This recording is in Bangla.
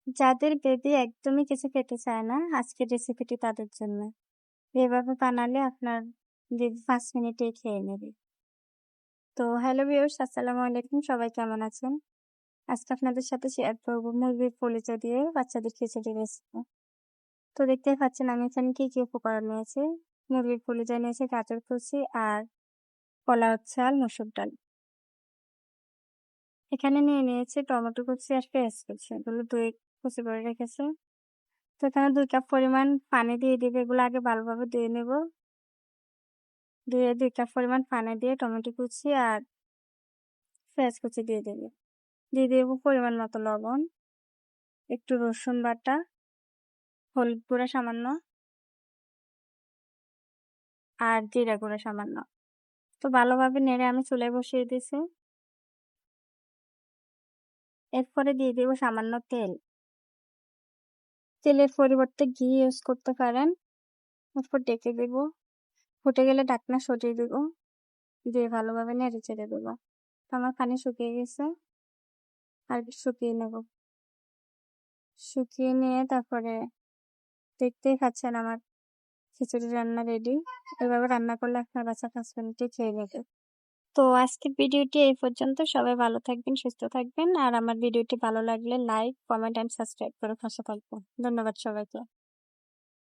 যাদের বেবি একদমই কিছু খেতে চায় না, আজকের রেসিপিটি তাদের জন্য। এভাবে বানালে আপনার বেবি ৫ মিনিটেই খেয়ে নেবে। তো হ্যালো ভিউয়ার্স, আসসালামু আলাইকুম। সবাই কেমন আছেন? আজকে আপনাদের সাথে শেয়ার করব মুরগির কলিজা দিয়ে বাচ্চাদের খিচুড়ি রেসিপি। তো দেখতেই পাচ্ছেন আমি এখানে কি উপকরণ নিয়েছি। মুরগির কলিজা নিয়েছি, গাজর কুচি আর কলার চাল, মসুর ডাল। এখানে নিয়ে নিয়েছি টমেটো কুচি আর পেঁয়াজ কুচি। এগুলো ধুয়ে কুচি করে রেখেছি। তো এখানে ২ কাপ পরিমাণ পানি দিয়ে দিবে। এগুলো আগে ভালোভাবে ধুয়ে নেব। ধুয়ে ২ কাপ পরিমাণ পানি দিয়ে টমেটো কুচি আর পেঁয়াজ কুচি দিয়ে দেবে। দিয়ে দেব পরিমাণ মতো লবণ, একটু রসুন বাটা, হলুদ গুঁড়া সামান্য আর জিরা গুঁড়া সামান্য। তো ভালোভাবে নেড়ে আমি চুলায় বসিয়ে দিয়েছি। এরপরে দিয়ে দেব সামান্য তেল। তেলের পরিবর্তে ঘি ইউজ করতে পারেন। এরপর ডেকে দেব। ফুটে গেলে ঢাকনা সরিয়ে দেব। দিয়ে ভালোভাবে নেড়ে চেড়ে দেব। তো আমার পানি শুকিয়ে গেছে। আর একটু শুকিয়ে নেব। শুকিয়ে নিয়ে তারপরে দেখতেই পাচ্ছেন আমার খিচুড়ি রান্না রেডি। এভাবে রান্না করলে আপনার বাচ্চা ৫ মিনিটে খেয়ে নেবে। তো আজকের ভিডিওটি এই পর্যন্ত। সবাই ভালো থাকবেন, সুস্থ থাকবেন। আর আমার ভিডিওটি ভালো লাগলে লাইক, কমেন্ট অ্যান্ড সাবস্ক্রাইব করে পাশে থাকবেন। ধন্যবাদ সবাইকে।